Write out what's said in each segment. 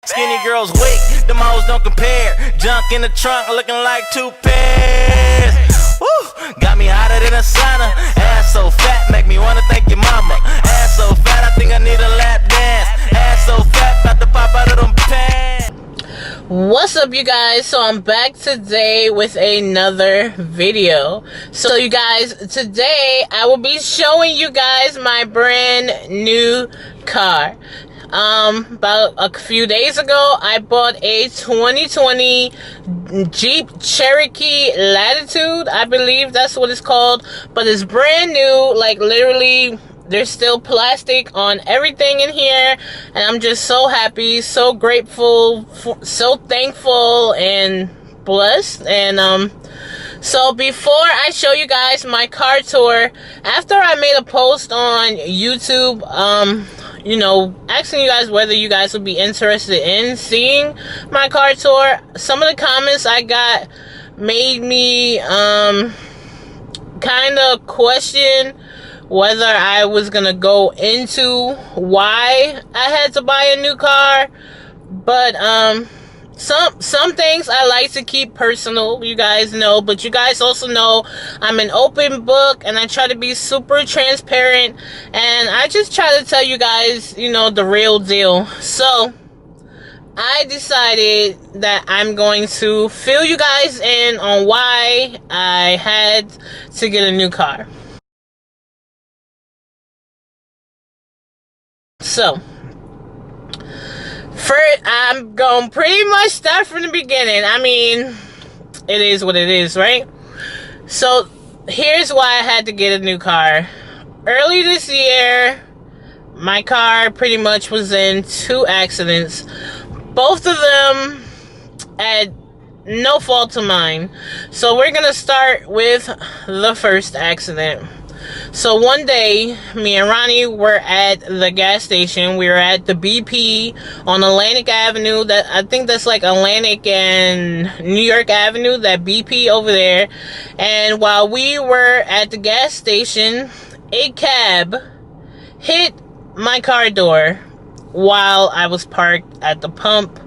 Skinny girls weak, them hoes don't compare. Junk in the trunk looking like 2 pairs. Woo, got me hotter than a sauna. Ass so fat, make me wanna thank your mama. Ass so fat, I think I need a lap dance. Ass so fat, about to pop out of them pants. What's up, you guys? So I'm back today with another video. So you guys, today I will be showing you guys my brand new car. About a few days ago, I bought a 2020 Jeep Cherokee Latitude. I believe that's what it's called, but it's brand new. Like, literally, there's still plastic on everything in here, and I'm just so happy, so grateful, so thankful, and blessed. And so before I show you guys my car tour, after I made a post on YouTube, you know, asking you guys whether you guys would be interested in seeing my car tour, some of the comments I got made me kind of question whether I was gonna go into why I had to buy a new car. But some things I like to keep personal, you guys know, but you guys also know I'm an open book and I try to be super transparent, and I just try to tell you guys, you know, the real deal. So I decided that I'm going to fill you guys in on why I had to get a new car. So first, I'm going to pretty much start from the beginning. I mean, it is what it is, right? So, here's why I had to get a new car. Early this year, my car pretty much was in 2 accidents. Both of them at no fault of mine. So, we're going to start with the first accident. So one day, me and Ronnie were at the gas station. We were at the BP on Atlantic Avenue. That, I think that's like Atlantic and New York Avenue, that BP over there. And while we were at the gas station, a cab hit my car door while I was parked at the pump.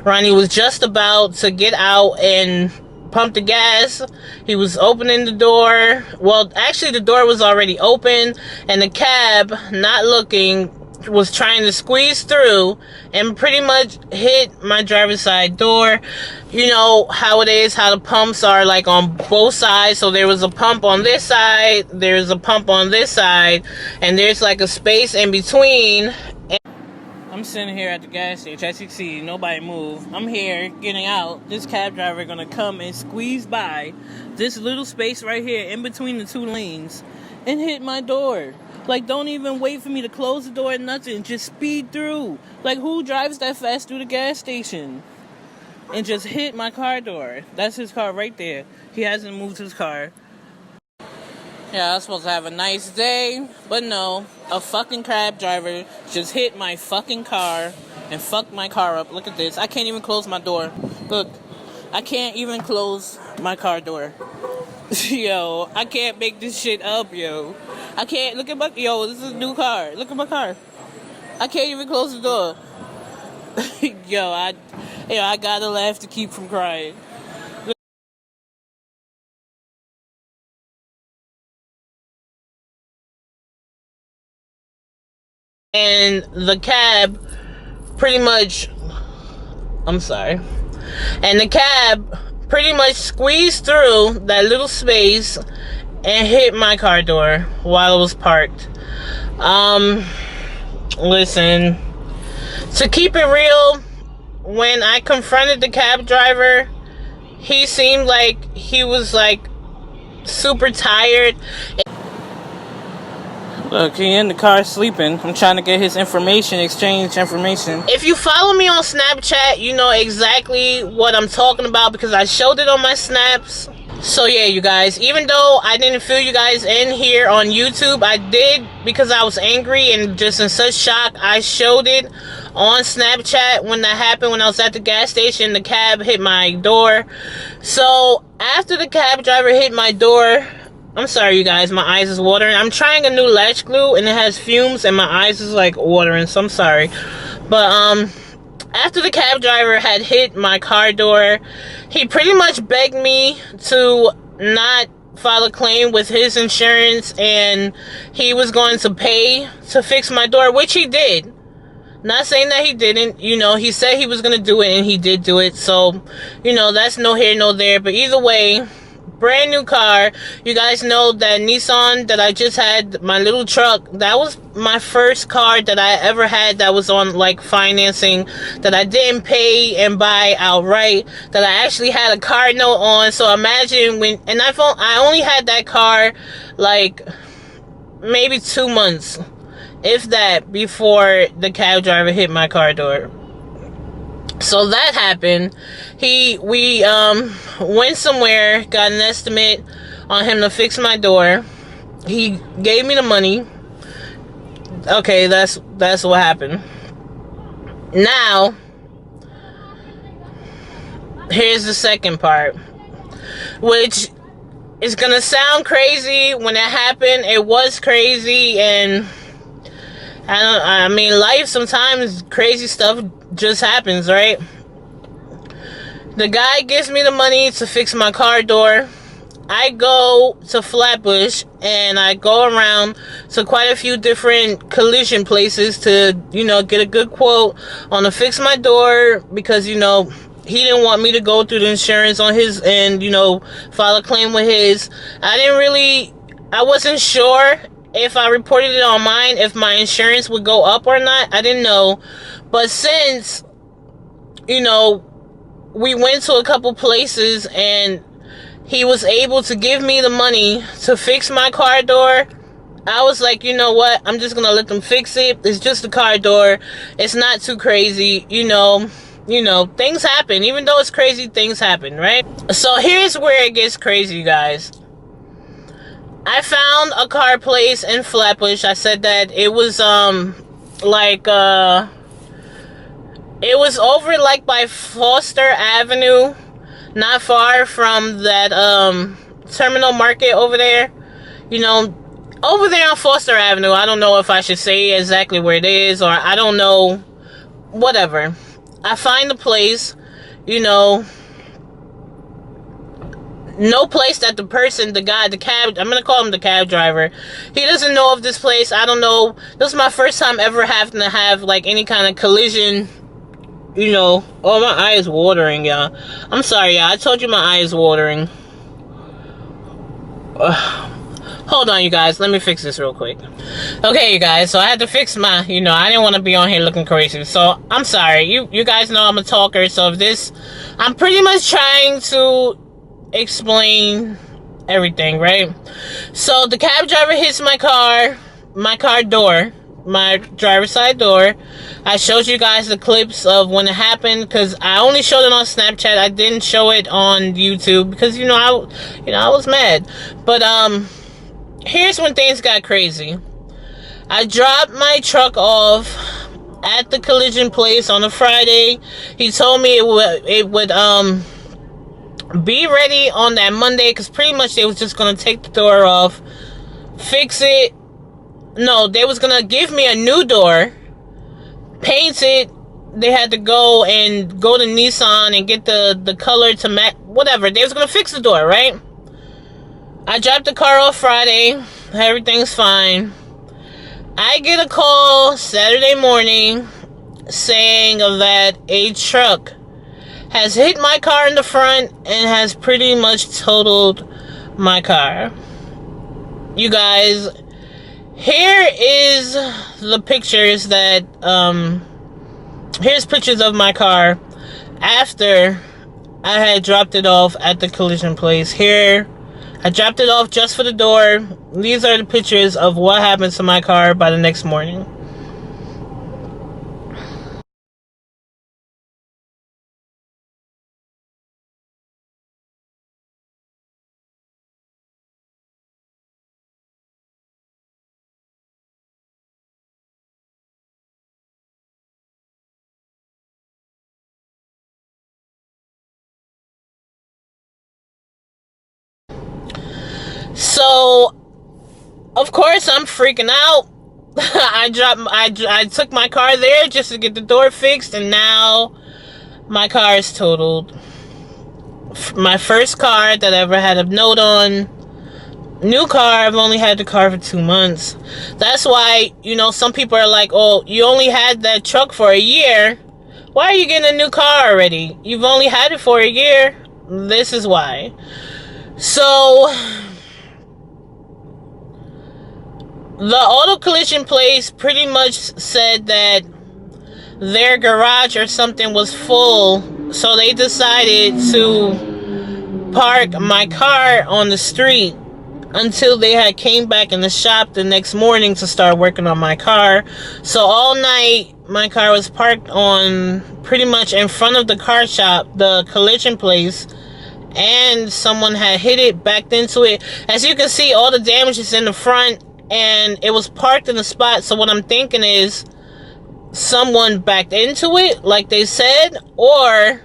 Ronnie was just about to get out and pump the gas. He was opening the door. Well, actually the door was already open, and the cab, not looking, was trying to squeeze through and pretty much hit my driver's side door. You know how it is, how the pumps are like on both sides. So there was a pump on this side, there's a pump on this side, and there's like a space in between. I'm sitting here at the gas station. As you can see, nobody moved. I'm here getting out. This cab driver gonna come and squeeze by this little space right here in between the 2 lanes and hit my door. Like, don't even wait for me to close the door or nothing. Just speed through. Like, who drives that fast through the gas station? And just hit my car door. That's his car right there. He hasn't moved his car. Yeah, I was supposed to have a nice day, but no. A fucking cab driver just hit my fucking car and fucked my car up. Look at this. I can't even close my door. Look, I can't even close my car door. Yo, I can't make this shit up, yo. I can't. Look at my... Yo, this is a new car. Look at my car. I can't even close the door. Yo, I gotta laugh to keep from crying. And the cab pretty much, I'm sorry, and the cab pretty much squeezed through that little space and hit my car door while it was parked. Listen, to keep it real, when I confronted the cab driver, he seemed like he was like super tired. Look, he in the car sleeping. I'm trying to get his information, exchange information. If you follow me on Snapchat, you know exactly what I'm talking about because I showed it on my snaps. So yeah, you guys, even though I didn't fill you guys in here on YouTube, I did because I was angry and just in such shock. I showed it on Snapchat when that happened, when I was at the gas station. The cab hit my door. So after the cab driver hit my door, I'm sorry, you guys, my eyes is watering. I'm trying a new latch glue, and it has fumes, and my eyes is, like, watering, so I'm sorry. But, After the cab driver had hit my car door, he pretty much begged me to not file a claim with his insurance, and he was going to pay to fix my door, which he did. Not saying that he didn't. He said he was going to do it, and he did do it. So, that's no here, no there. But either way, brand new car. You guys know that Nissan that I just had, my little truck, that was my first car that I ever had that was on like financing, that I didn't pay and buy outright, that I actually had a car note on. So imagine and I only had that car like maybe 2 months, if that, before the cab driver hit my car door. So that happened. We went somewhere, got an estimate on him to fix my door. He gave me the money. Okay, that's what happened. Now, here's the second part, which is gonna sound crazy. When it happened, it was crazy, and I mean, life sometimes crazy stuff just happens, right? The guy gives me the money to fix my car door. I go to Flatbush and I go around to quite a few different collision places to, get a good quote on to fix my door, because, he didn't want me to go through the insurance on his end, file a claim with his. I wasn't sure if I reported it on mine, if my insurance would go up or not. I didn't know. But since, we went to a couple places and he was able to give me the money to fix my car door, I was like, you know what? I'm just going to let them fix it. It's just a car door. It's not too crazy. Things happen. Even though it's crazy, things happen, right? So here's where it gets crazy, guys. I found a car place in Flatbush. I said that it was it was over like by Foster Avenue, not far from that terminal market over there. Over there on Foster Avenue. I don't know if I should say exactly where it is, or I don't know, whatever. I find the place, no place that the guy, I'm gonna call him the cab driver, he doesn't know of this place. I don't know. This is my first time ever having to have like any kind of collision. Oh, my eye is watering, y'all. I'm sorry, y'all. I told you my eye is watering. Hold on, you guys. Let me fix this real quick. Okay, you guys. So I had to fix my, I didn't want to be on here looking crazy. So I'm sorry. You guys know I'm a talker. So I'm pretty much trying to explain everything, right? So the cab driver hits my car door, my driver's side door. I showed you guys the clips of when it happened, because I only showed it on Snapchat. I didn't show it on YouTube because I was mad. But here's when things got crazy. I dropped my truck off at the collision place on a Friday. He told me it would be ready on that Monday, because pretty much they was just gonna take the door off, fix it. No, they was gonna give me a new door, paint it. They had to go to Nissan and get the color to match, whatever. They was gonna fix the door, right? I dropped the car off Friday. Everything's fine. I get a call Saturday morning saying that a truck has hit my car in the front and has pretty much totaled my car. You guys, here is the pictures that, here's pictures of my car after I had dropped it off at the collision place. Here, I dropped it off just for the door. These are the pictures of what happened to my car by the next morning. So, of course, I'm freaking out. I took my car there just to get the door fixed, and now my car is totaled. My first car that I ever had a note on. New car, I've only had the car for 2 months. That's why, some people are like, oh, you only had that truck for a year. Why are you getting a new car already? You've only had it for a year. This is why. So, the auto collision place pretty much said that their garage or something was full, so they decided to park my car on the street until they had came back in the shop the next morning to start working on my car. So all night my car was parked on pretty much in front of the car shop, the collision place, and someone had hit it, backed into it. As you can see, all the damage is in the front, and it was parked in the spot. So what I'm thinking is someone backed into it like they said, or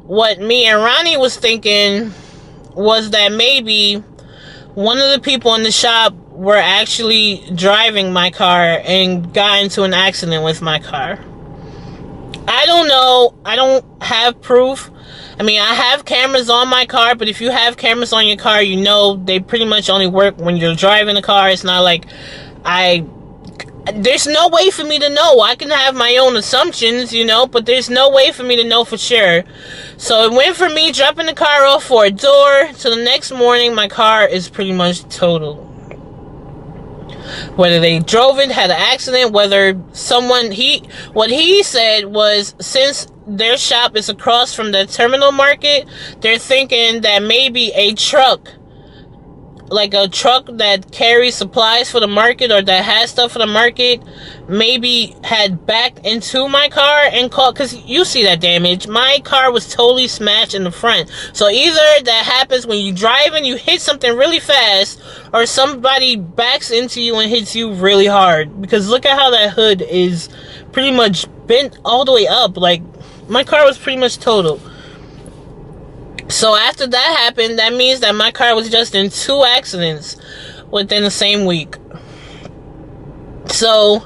what me and Ronnie was thinking was that maybe one of the people in the shop were actually driving my car and got into an accident with my car. I don't know. I don't have proof. I mean, I have cameras on my car, but if you have cameras on your car, they pretty much only work when you're driving the car. It's not like there's no way for me to know. I can have my own assumptions, but there's no way for me to know for sure. So it went from me dropping the car off for a door to the next morning, my car is pretty much total. Whether they drove it, had an accident, whether what he said was, since their shop is across from the terminal market, they're thinking that maybe a truck, like a truck that carries supplies for the market or that has stuff for the market, maybe had backed into my car and caught, because you see that damage. My car was totally smashed in the front. So either that happens when you drive and you hit something really fast, or somebody backs into you and hits you really hard. Because look at how that hood is pretty much bent all the way up. Like, my car was pretty much total. So after that happened, that means that my car was just in 2 accidents within the same week. So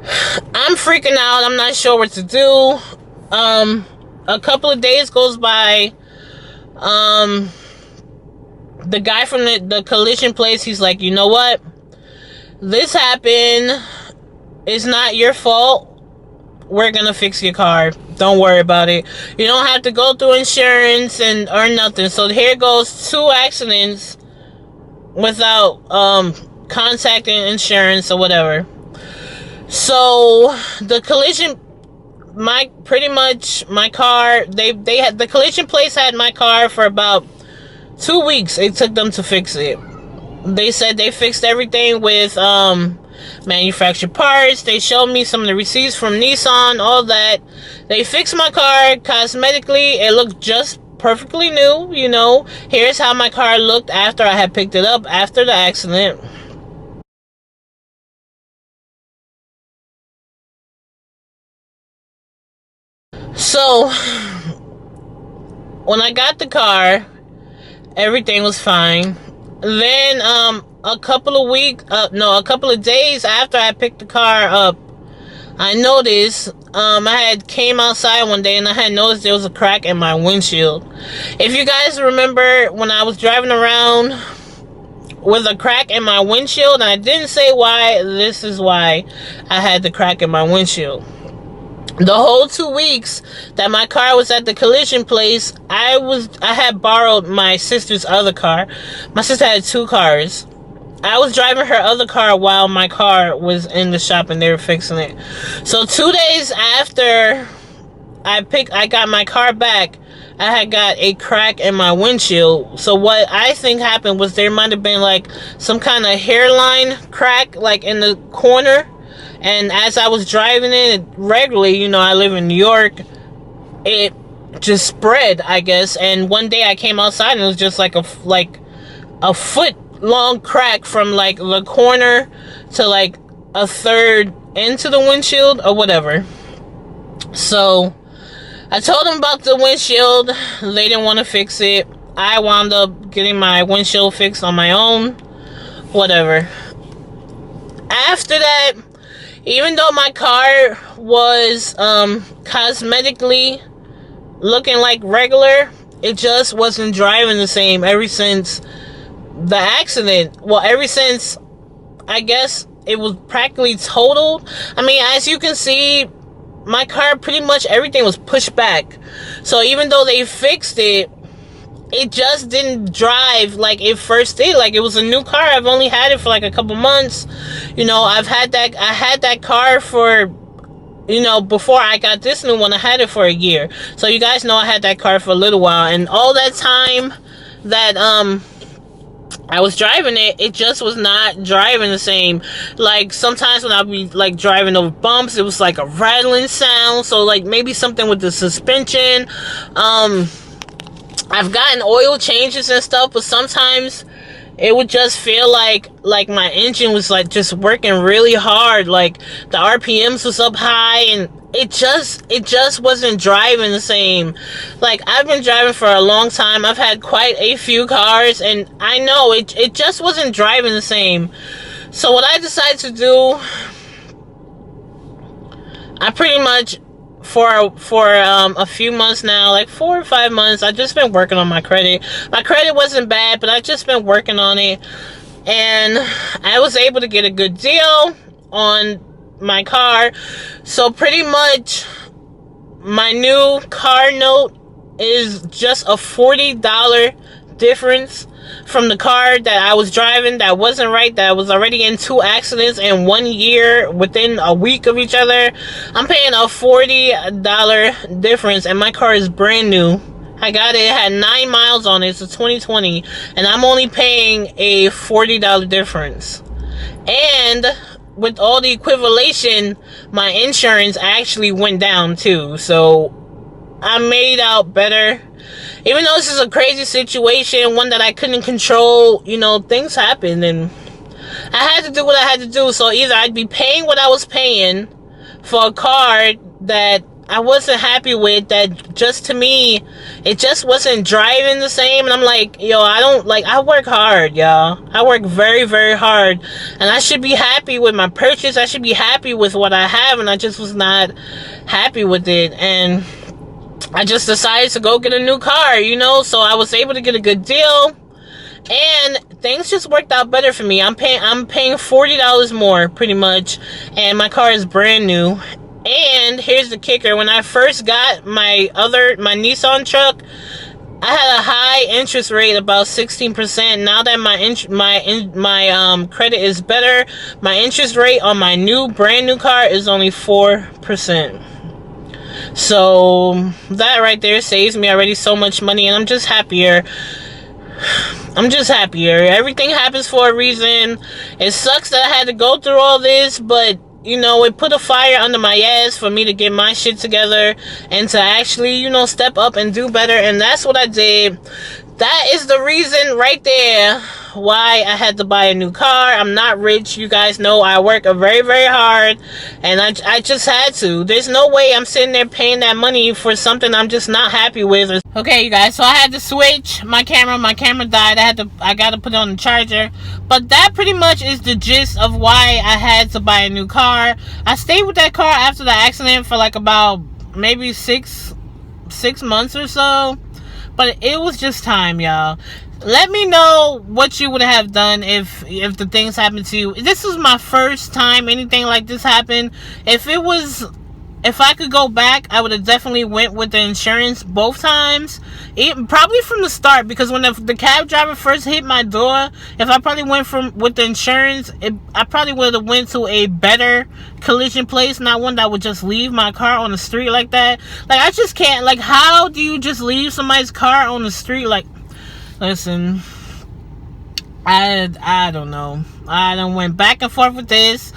I'm freaking out. I'm not sure what to do. A couple of days goes by. The guy from the collision place, he's like, you know what? This happened. It's not your fault. We're gonna fix your car. Don't worry about it. You don't have to go through insurance or nothing. So here goes 2 accidents without contacting insurance or whatever. So the collision, my car, they had, the collision place had my car for about 2 weeks. It took them to fix it. They said they fixed everything with manufactured parts. They showed me some of the receipts from Nissan, all that. They fixed my car cosmetically. It looked just perfectly new. Here's how my car looked after I had picked it up after the accident. So when I got the car, everything was fine. Then a couple of days after I picked the car up, I noticed I had came outside one day and I had noticed there was a crack in my windshield. If you guys remember when I was driving around with a crack in my windshield, and I didn't say why, this is why I had the crack in my windshield. The whole 2 weeks that my car was at the collision place, I had borrowed my sister's other car. My sister had 2 cars. I was driving her other car while my car was in the shop and they were fixing it. So 2 days after I got my car back, I had got a crack in my windshield. So what I think happened was there might have been like some kind of hairline crack like in the corner. And as I was driving it regularly, I live in New York, it just spread, I guess. And one day I came outside and it was just like a foot long crack from like the corner to like a third into the windshield or whatever. So I told them about the windshield. They didn't want to fix it. I wound up getting my windshield fixed on my own. Whatever. after that, even though my car was cosmetically looking like regular, it just wasn't driving the same ever since the accident. Well, ever since, I guess, it was practically totaled. I mean, as you can see, my car, pretty much everything was pushed back. So even though they fixed it, it just didn't drive like it first did. Like, it was a new car. I've only had it for like a couple months. You know, I had that car for, you know, before I got this new one, I had it for a year. So you guys know I had that car for a little while, and all that time that I was driving it, it just was not driving the same. Like, sometimes when I'd be like driving over bumps, it was like a rattling sound. So like maybe something with the suspension. I've gotten oil changes and stuff, but sometimes it would just feel like my engine was like just working really hard. Like the RPMs was up high, and it just wasn't driving the same. Like, I've been driving for a long time. I've had quite a few cars, and I know it just wasn't driving the same. So what I decided to do, I pretty much for a few months now, like 4 or 5 months, I've just been working on my credit. My credit wasn't bad, but I've just been working on it, and I was able to get a good deal on my car. So pretty much my new car note is just a $40 difference from the car that I was driving that wasn't right, that was already in 2 accidents in 1 year within a week of each other. I'm paying a $40 difference, and my car is brand new. I got it, it had 9 miles on it. It's a 2020, and I'm only paying a $40 difference. And with all the equivalation, my insurance actually went down too. So I made out better. Even though this is a crazy situation, one that I couldn't control, you know, things happened, and I had to do what I had to do. So either I'd be paying what I was paying for a car that I wasn't happy with, that just, to me, it just wasn't driving the same. And I'm like, yo, I work hard, y'all. I work very, very hard, and I should be happy with my purchase. I should be happy with what I have, and I just was not happy with it. And I just decided to go get a new car, you know. So I was able to get a good deal, and things just worked out better for me. I'm paying $40 more, pretty much, and my car is brand new. And here's the kicker: when I first got my Nissan truck, I had a high interest rate, about 16%. Now that my credit is better, my interest rate on my brand new car is only 4%. So that right there saves me already so much money, and I'm just happier. Everything happens for a reason. It sucks that I had to go through all this, but you know, it put a fire under my ass for me to get my shit together and to actually, you know, step up and do better. And that's what I did. That is the reason right there why I had to buy a new car. I'm not rich. You guys know I work very, very hard, and I just had to. There's no way I'm sitting there paying that money for something I'm just not happy with. Okay, you guys, so I had to switch my camera. My camera died. I got to put it on the charger. But that pretty much is the gist of why I had to buy a new car. I stayed with that car after the accident for like about maybe six months or so. But it was just time, y'all. Let me know what you would have done if the things happened to you. This was my first time anything like this happened. If I could go back, I would have definitely went with the insurance both times. Probably from the start, because when the cab driver first hit my door, if I probably went with the insurance, I probably would have went to a better collision place, not one that would just leave my car on the street like that. Like, I just can't. Like, how do you just leave somebody's car on the street? Like, listen, I don't know. I done went back and forth with this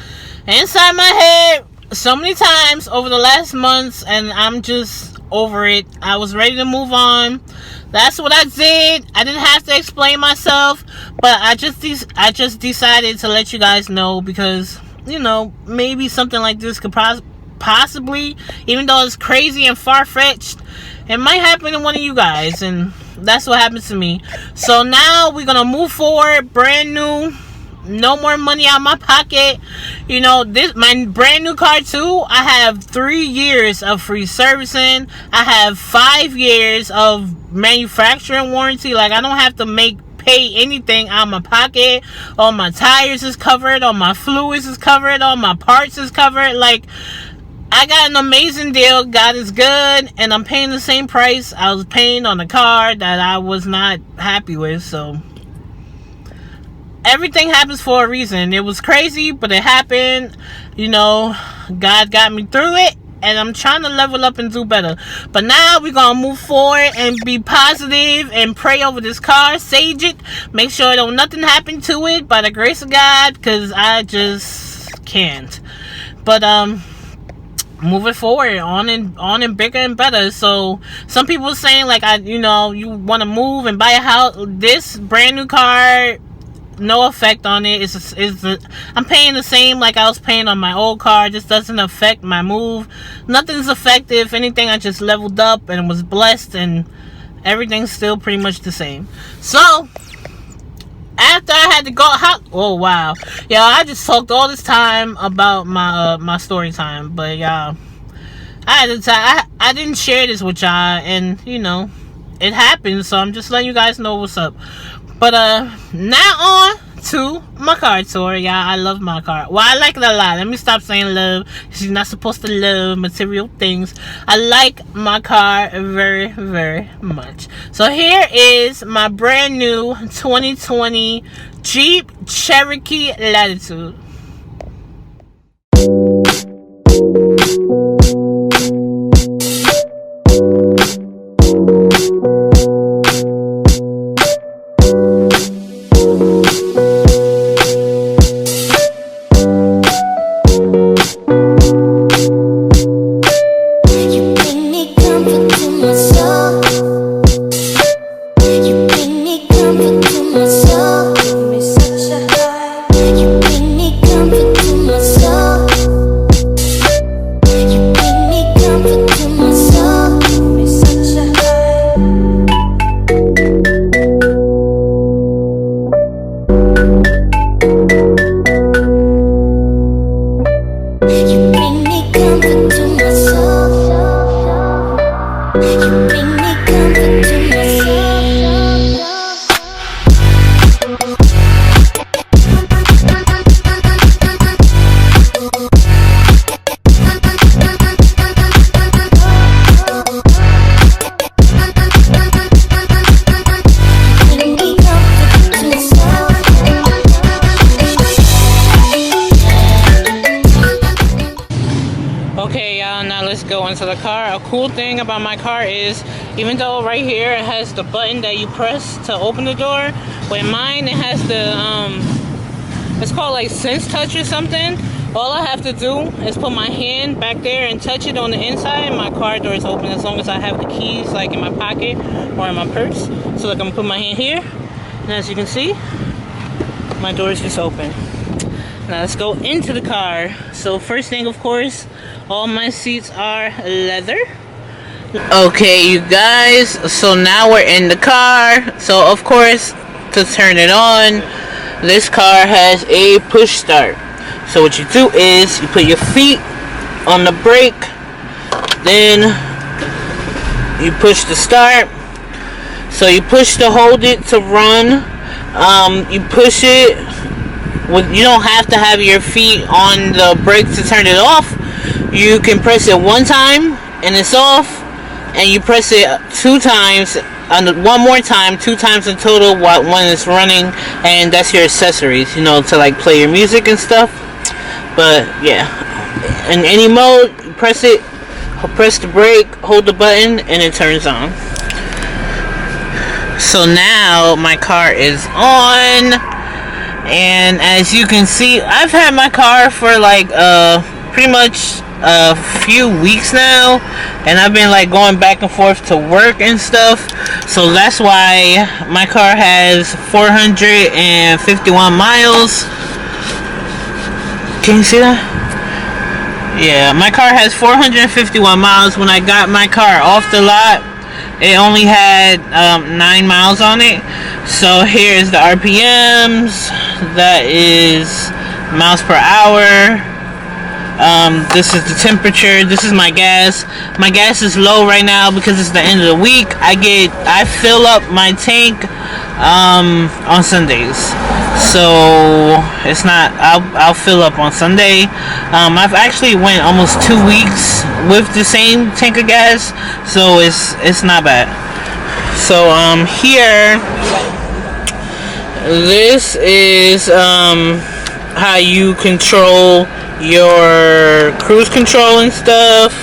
inside my head so many times over the last months, and I'm just over it. I was ready to move on. That's what I did. I didn't have to explain myself, but I just decided to let you guys know, because, you know, maybe something like this could possibly, even though it's crazy and far-fetched, it might happen to one of you guys, and that's what happened to me. So now we're gonna move forward, brand new no more money out of my pocket. You know, this my brand new car too. I have 3 years of free servicing. I have 5 years of manufacturing warranty. Like, I don't have to pay anything out of my pocket. All my tires is covered, all my fluids is covered, all my parts is covered. Like, I got an amazing deal. God is good, and I'm paying the same price I was paying on a car that I was not happy with. So everything happens for a reason. It was crazy, but it happened. You know, God got me through it, and I'm trying to level up and do better. But now we're gonna move forward and be positive and pray over this car, sage it, make sure don't nothing happen to it by the grace of God, because I just can't. But moving forward, on and bigger and better. So some people saying like, you want to move and buy a house. This brand new car, no effect on it. I'm paying the same like I was paying on my old car. It just doesn't affect my move. Nothing's effective. If anything, I just leveled up and was blessed, and everything's still pretty much the same. So after I had to go out, oh wow, yeah, I just talked all this time about my story time, but y'all, I didn't share this with y'all, and it happened. So I'm just letting you guys know what's up. But now on to my car tour, y'all. I love my car. Well, I like it a lot. Let me stop saying love. She's not supposed to love material things. I like my car very, very much. So here is my brand new 2020 Jeep Cherokee Latitude. Into the car. A cool thing about my car is, even though right here it has the button that you press to open the door, with mine it has the it's called like Sense Touch or something. All I have to do is put my hand back there and touch it on the inside, and my car door is open, as long as I have the keys like in my pocket or in my purse. So like, I'm gonna put my hand here, and as you can see, my door is just open. Now let's go into the car. So first thing, of course, all my seats are leather. Okay, you guys, so now we're in the car. So of course, to turn it on, this car has a push start. So what you do is you put your feet on the brake, then you push the start. So you push to hold it to run. You push it. You don't have to have your feet on the brake to turn it off. You can press it one time and it's off, and you press it 2 times, one more time, 2 times in total when it's running, and that's your accessories, to like play your music and stuff. But yeah, in any mode, you press the brake, hold the button, and it turns on. So now my car is on, and as you can see, I've had my car for like pretty much a few weeks now, and I've been like going back and forth to work and stuff. So that's why my car has 451 miles. Can you see that? Yeah, my car has 451 miles. When I got my car off the lot, it only had 9 miles on it. So here's the RPMs. That is miles per hour. This is the temperature. This is my gas. My gas is low right now because it's the end of the week. I fill up my tank on Sundays. So it's not. I'll fill up on Sunday. I've actually went almost 2 weeks with the same tank of gas, so it's not bad. So here, this is how you control your cruise control and stuff.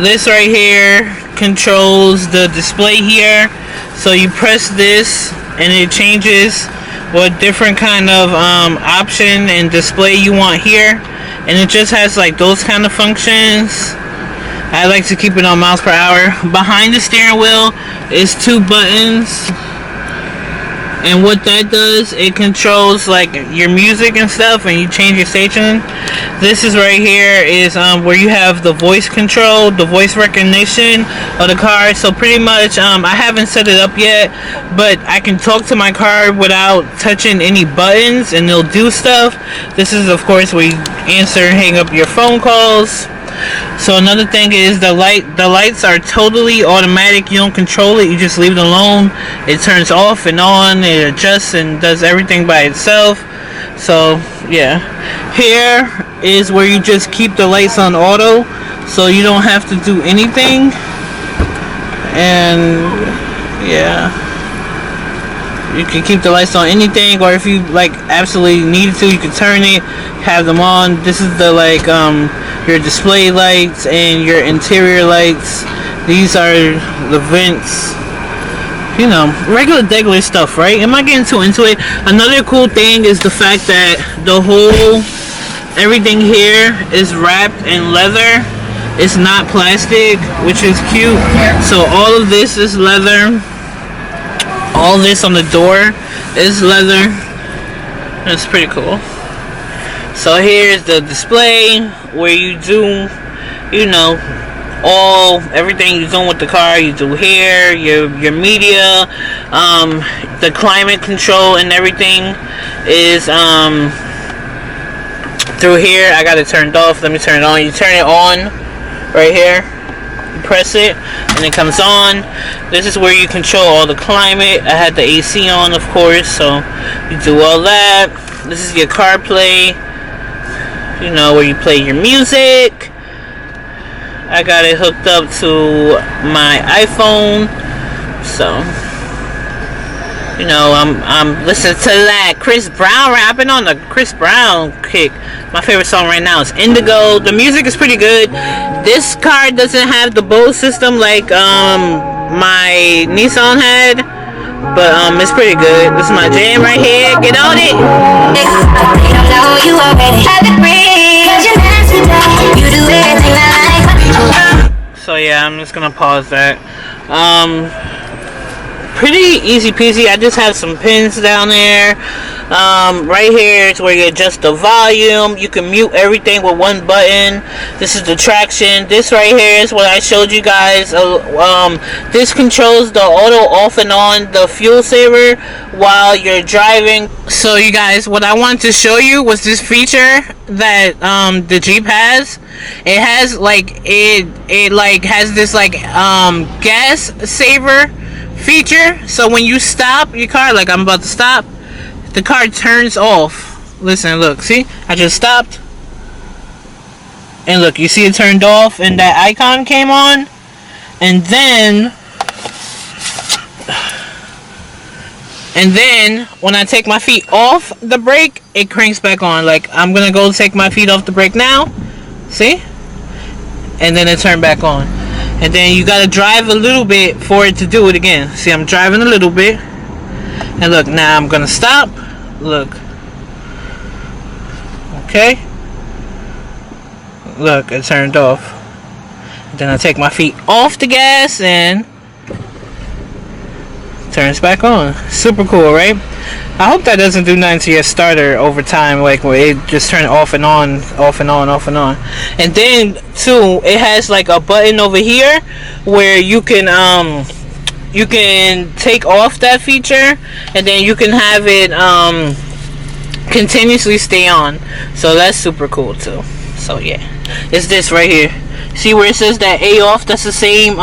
This right here controls the display here. So you press this and it changes what different kind of option and display you want here, and it just has like those kind of functions. I like to keep it on miles per hour. Behind the steering wheel is 2 buttons, and what that does, it controls like your music and stuff, and you change your station. This is right here is where you have the voice control, the voice recognition of the car. So pretty much I haven't set it up yet, but I can talk to my car without touching any buttons, and it'll do stuff. This is of course where you answer and hang up your phone calls. So another thing is the lights are totally automatic. You don't control it, you just leave it alone. It turns off and on, it adjusts and does everything by itself. So yeah, here is where you just keep the lights on auto, so you don't have to do anything. And yeah, you can keep the lights on anything, or if you like absolutely need to, you can turn it, have them on. This is the like your display lights and your interior lights. These are the vents, you know, regular stuff, right? Am I getting too into it? Another cool thing is the fact that everything here is wrapped in leather. It's not plastic, which is cute. So all of this is leather. All this on the door is leather. That's pretty cool. So here's the display where you do, you know, everything you're doing with the car. You do here, your media, the climate control and everything is through here. I got it turned off. Let me turn it on. You turn it on right here. You press it and it comes on. This is where you control all the climate. I had the AC on, of course, so you do all that. This is your CarPlay, you know, where you play your music. I got it hooked up to my iPhone, so you know, I'm listening to that Chris Brown rapping on the Chris Brown kick. My favorite song right now is Indigo. The music is pretty good. This car doesn't have the Bose system like my Nissan had, but it's pretty good. This is my jam right here. Get on it. So yeah, I'm just gonna pause that. Pretty easy peasy. I just have some pins down there. Right here is where you adjust the volume. You can mute everything with one button. This is the traction. This right here is what I showed you guys. This controls the auto off and on the fuel saver while you're driving. So you guys, what I wanted to show you was this feature that the Jeep has. It has like it like has this like gas saver feature. So when you stop your car, like I'm about to stop, the car turns off. Listen, look, see, I just stopped, and look, you see it turned off and that icon came on, and then when I take my feet off the brake, it cranks back on. Like I'm gonna go take my feet off the brake now, see, and then it turned back on. And then you gotta drive a little bit for it to do it again. See, I'm driving a little bit. And look, now I'm gonna stop. Look. Okay. Look, it turned off. And then I take my feet off the gas and turns back on. Super cool, right? I hope that doesn't do nothing to your starter over time, like where it just turn off and on, off and on, off and on. And then too, it has like a button over here where you can you can take off that feature, and then you can have it continuously stay on. So that's super cool too. So yeah, it's this right here. See where it says that A off? That's the same.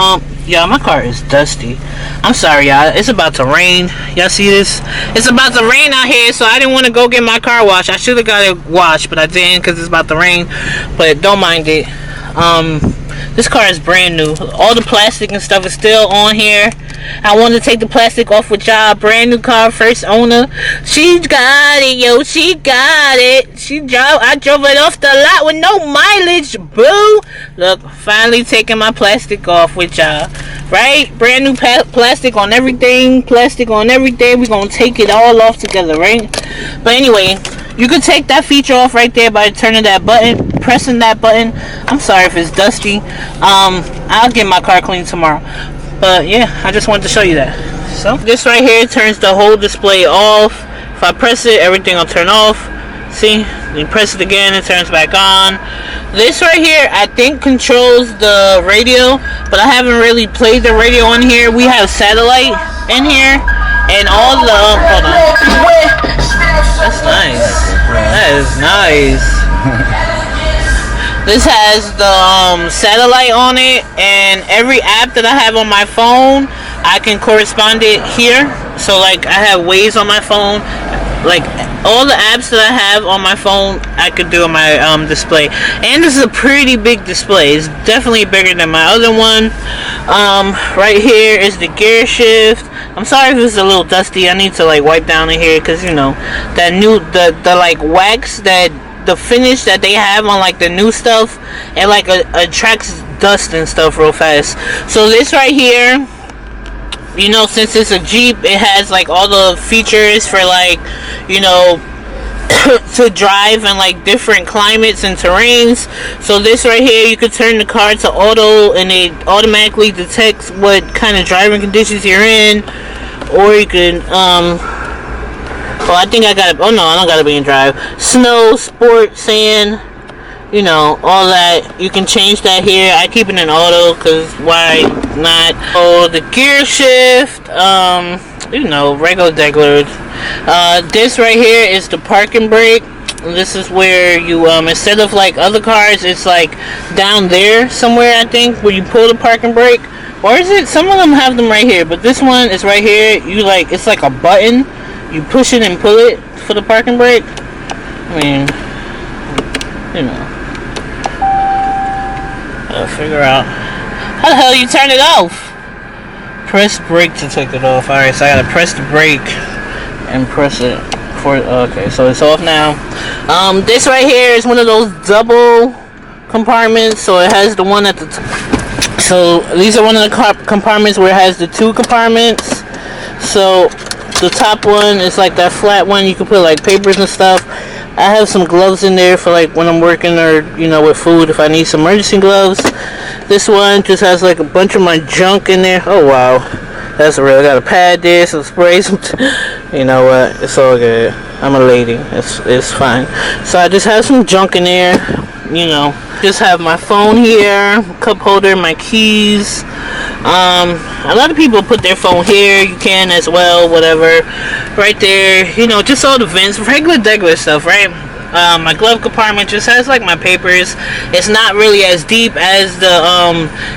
Yeah, my car is dusty. I'm sorry, y'all. It's about to rain. Y'all see this? It's about to rain out here, so I didn't want to go get my car washed. I should have got it washed, but I didn't because it's about to rain. But don't mind it. This car is brand new. All the plastic and stuff is still on here. I want to take the plastic off with y'all. Brand new car, first owner. She got it, yo. She got it. I drove it off the lot with no mileage, boo. Look, finally taking my plastic off with y'all. Right? Brand new plastic on everything. Plastic on everything. We're going to take it all off together, right? But anyway, you can take that feature off right there by turning that button, pressing that button. I'm sorry if it's dusty. I'll get my car cleaned tomorrow. But yeah, I just wanted to show you that. So this right here turns the whole display off. If I press it, everything will turn off. See? You press it again, it turns back on. This right here, I think controls the radio, but I haven't really played the radio on here. We have satellite in here, and all the hold on. That's nice. That is nice. This has the satellite on it, and every app that I have on my phone, I can correspond it here. So like I have Waze on my phone, like all the apps that I have on my phone, I could do on my display. And this is a pretty big display. It's definitely bigger than my other one. Right here is the gear shift. I'm sorry if it's a little dusty. I need to like wipe down in here because you know that new the like wax, that the finish that they have on like the new stuff, it like attracts dust and stuff real fast. So this right here, you know, since it's a Jeep, it has like all the features for like, you know, to drive in like different climates and terrains. So this right here, you could turn the car to auto and it automatically detects what kind of driving conditions you're in. Or you can oh, I think I got it. Oh no, I don't gotta be in drive. Snow, sport, sand, you know, all that. You can change that here. I keep it in auto because why not? Oh, the gear shift, you know, regular. This right here is the parking brake. This is where you instead of like other cars, it's like down there somewhere, I think, where you pull the parking brake. Or is it? Some of them have them right here, but this one is right here. You like, it's like a button. You push it and pull it for the parking brake. I mean, you know, I'll figure out how the hell you turn it off. Press brake to take it off. Alright, so I gotta press the brake and press it for. Okay, so it's off now. This right here is one of those double compartments. So it has the one at the so these are one of the compartments where it has the two compartments. So the top one is like that flat one. You can put like papers and stuff. I have some gloves in there for like when I'm working or, you know, with food if I need some emergency gloves. This one just has like a bunch of my junk in there. Oh wow, that's real. I got a pad there, some sprays. You know what? It's all good. I'm a lady. It's fine. So I just have some junk in there. You know, just have my phone here, cup holder, my keys. A lot of people put their phone here. You can as well, whatever. Right there, you know, just all the vents, regular stuff, right? My glove compartment just has like my papers. It's not really as deep as the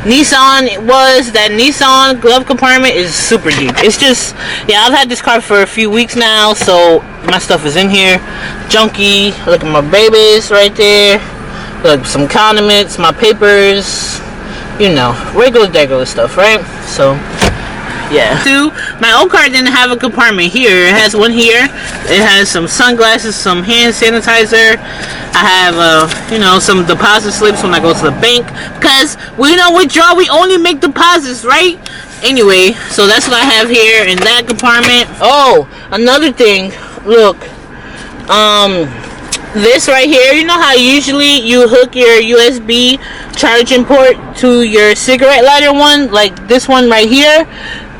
Nissan was. That Nissan glove compartment is super deep. It's just, yeah, I've had this car for a few weeks now, so my stuff is in here. Junky, look at my babies right there. Look, some condiments, my papers, you know, regular stuff, right? So yeah. My old car didn't have a compartment here. It has one here. It has some sunglasses, some hand sanitizer. I have, you know, some deposit slips when I go to the bank, because we don't withdraw, we only make deposits, right? Anyway, so that's what I have here in that compartment. Oh, another thing, look, this right here, you know how usually you hook your USB charging port to your cigarette lighter one, like this one right here.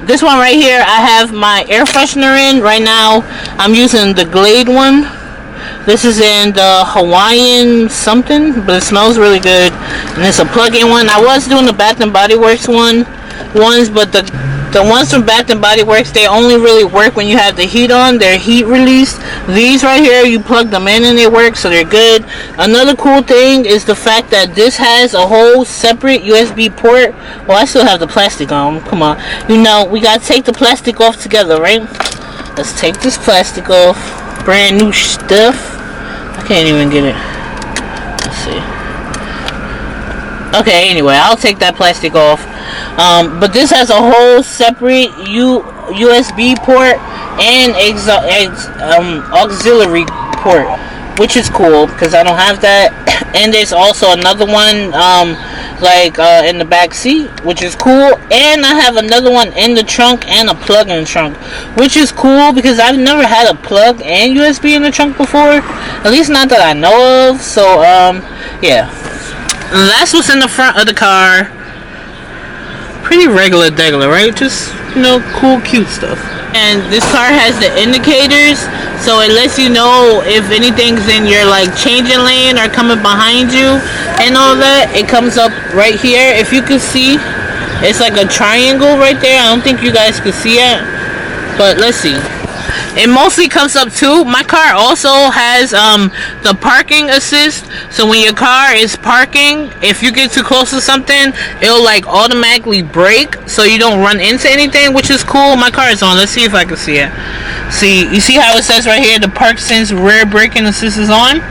This one right here, I have my air freshener in. Right now, I'm using the Glade one. This is in the Hawaiian something, but it smells really good. And it's a plug-in one. I was doing the Bath and Body Works ones, but the The ones from Bath and Body Works, they only really work when you have the heat on. They're heat released. These right here, you plug them in and they work, so they're good. Another cool thing is the fact that this has a whole separate USB port. Well, I still have the plastic on. Come on. You know, we gotta take the plastic off together, right? Let's take this plastic off. Brand new stuff. I can't even get it. Let's see. Okay, anyway, I'll take that plastic off. But this has a whole separate USB port and auxiliary port, which is cool because I don't have that. And there's also another one in the back seat, which is cool. And I have another one in the trunk and a plug in the trunk, which is cool because I've never had a plug and USB in the trunk before, at least not that I know of. So yeah, and that's what's in the front of the car. Pretty regular degular, right? Just, you know, cool, cute stuff. And this car has the indicators, so it lets you know if anything's in your like changing lane or coming behind you and all that. It comes up right here. If you can see, it's like a triangle right there. I don't think you guys can see it, but let's see. It mostly comes up too. My car also has the parking assist, so when your car is parking, if you get too close to something, it'll like automatically brake so you don't run into anything, which is cool. My car is on. Let's see if I can see it. See, you see how it says right here, the Park Sense rear braking assist is on?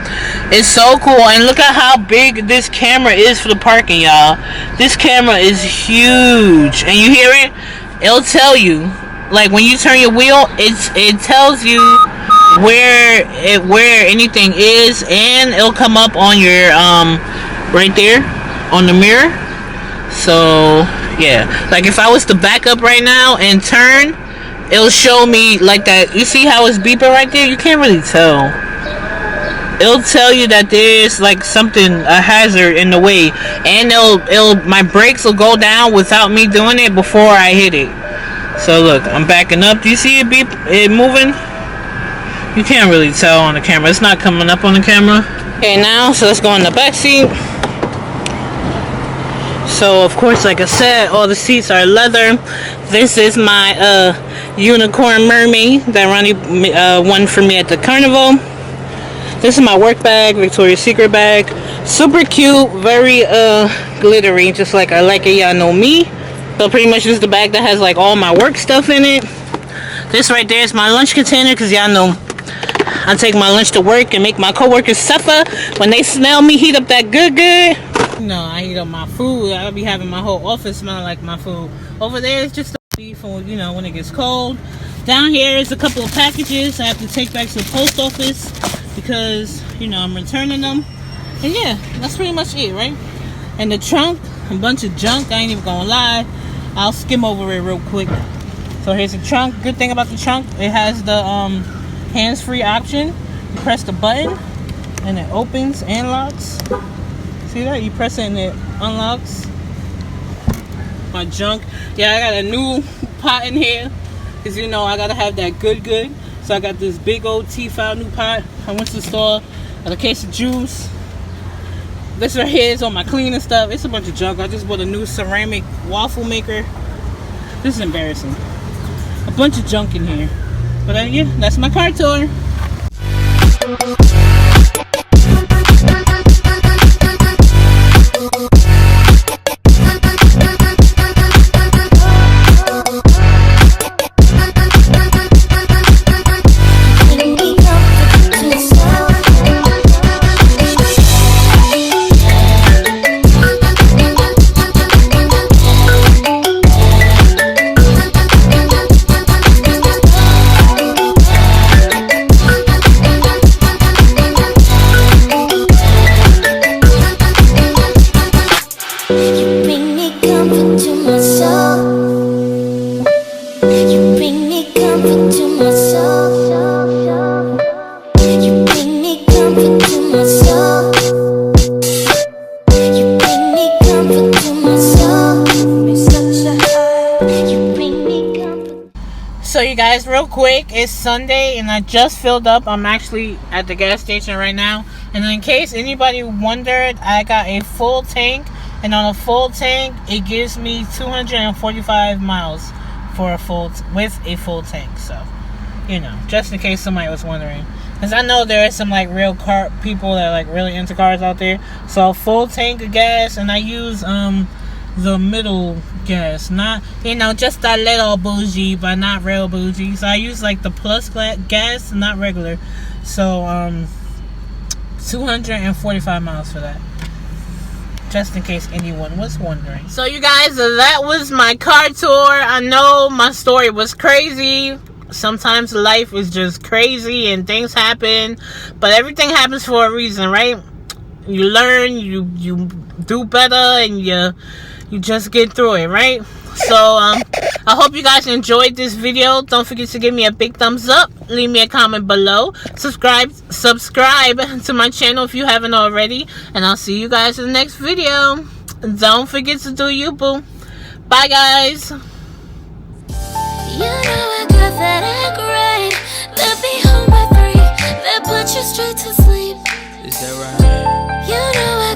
It's so cool. And look at how big this camera is for the parking, y'all. This camera is huge, and you hear it? It'll tell you. Like when you turn your wheel, it tells you where anything is, and it'll come up on your right there on the mirror. So yeah, like if I was to back up right now and turn, it'll show me like that. You see how it's beeping right there? You can't really tell. It'll tell you that there's like something, a hazard in the way, and my brakes will go down without me doing it before I hit it. So look, I'm backing up. Do you see it it moving? You can't really tell on the camera. It's not coming up on the camera. Okay, now, so let's go in the back seat. So, of course, like I said, all the seats are leather. This is my unicorn mermaid that Ronnie won for me at the carnival. This is my work bag, Victoria's Secret bag. Super cute, very glittery, just like I like it. Y'all know me. So pretty much this is the bag that has like all my work stuff in it. This right there is my lunch container, because y'all know I take my lunch to work and make my coworkers suffer when they smell me heat up that good. You know, I heat up my food. I'll be having my whole office smelling like my food. Over there is just the beef for, you know, when it gets cold. Down here is a couple of packages I have to take back to the post office because, you know, I'm returning them. And yeah, that's pretty much it, right? And the trunk, a bunch of junk. I ain't even gonna lie. I'll skim over it real quick. So here's the trunk. Good thing about the trunk, it has the hands-free option. You press the button and it opens and locks. See that? You press it and it unlocks. My junk. Yeah, I got a new pot in here because, you know, I gotta have that good. So I got this big old T5 new pot. I went to the store, got a case of juice. This right here is all my cleaning stuff. It's a bunch of junk. I just bought a new ceramic waffle maker. This is embarrassing. A bunch of junk in here. But yeah, that's my car tour. So you guys, real quick, it's Sunday and I just filled up. I'm actually at the gas station right now, and in case anybody wondered, I got a full tank, and on a full tank it gives me 245 miles. for with a full tank. So, you know, just in case somebody was wondering, because I know there is some like real car people that are like really into cars out there. So full tank of gas, and I use the middle gas, not, you know, just a little bougie, but not real bougie. So I use like the plus gas, not regular. So 245 miles for that, just in case anyone was wondering. So you guys, that was my car tour. I know my story was crazy. Sometimes life is just crazy and things happen, but everything happens for a reason, right? You learn, you do better, and you just get through it, right? So I hope you guys enjoyed this video. Don't forget to give me a big thumbs up, leave me a comment below, subscribe to my channel if you haven't already, and I'll see you guys in the next video. Don't forget to do you, boo. Bye, guys. You know I got that act right. Let me home by 3. That put you straight to sleep. Is that right? You know I